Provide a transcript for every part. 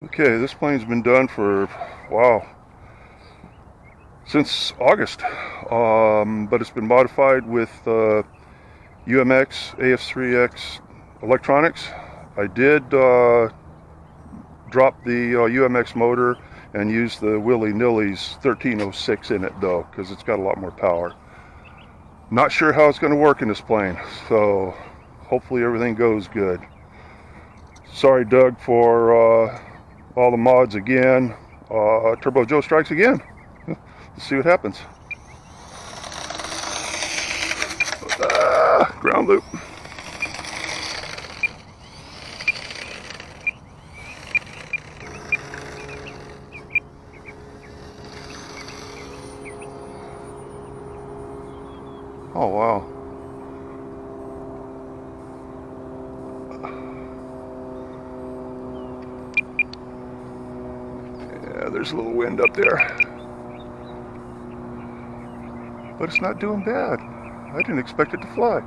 Okay, this plane's been done for, wow, since August, but it's been modified with UMX AS3X electronics. I did drop the UMX motor and use the willy-nilly's 1306 in it though, because it's got a lot more power. Not sure how it's going to work in this plane, so hopefully everything goes good. Sorry, Doug, for all the mods again. Turbo Joe strikes again. Let's see what happens. Ground loop. Oh, wow. Yeah, there's a little wind up there. But it's not doing bad. I didn't expect it to fly.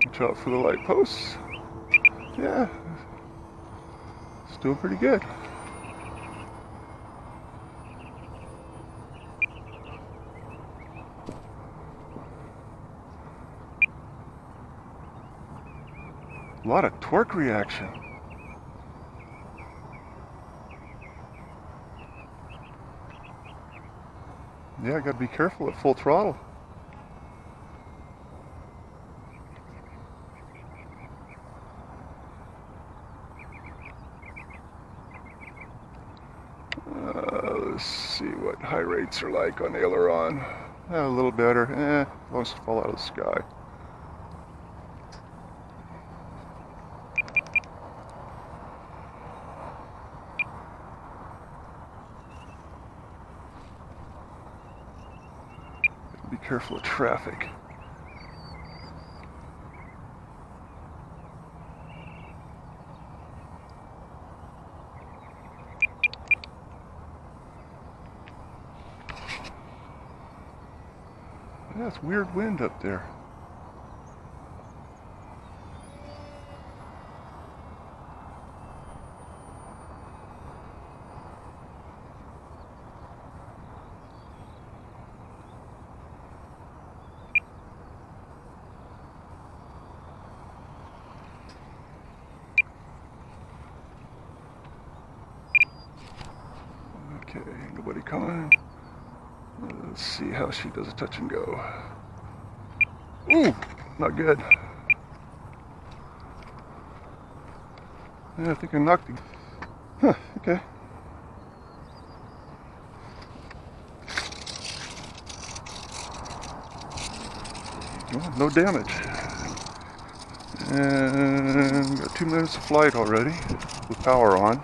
Watch out for the light posts. Yeah, it's doing pretty good. A lot of torque reaction. Yeah, I gotta be careful at full throttle. Let's see what high rates are like on aileron. A little better, as long as it fall out of the sky. Be careful of traffic. Yeah, it's weird wind up there. Okay, nobody coming. Let's see how she does a touch and go. Ooh, not good. Yeah, I think I knocked it. Huh, okay. Well, no damage. And got 2 minutes of flight already with power on.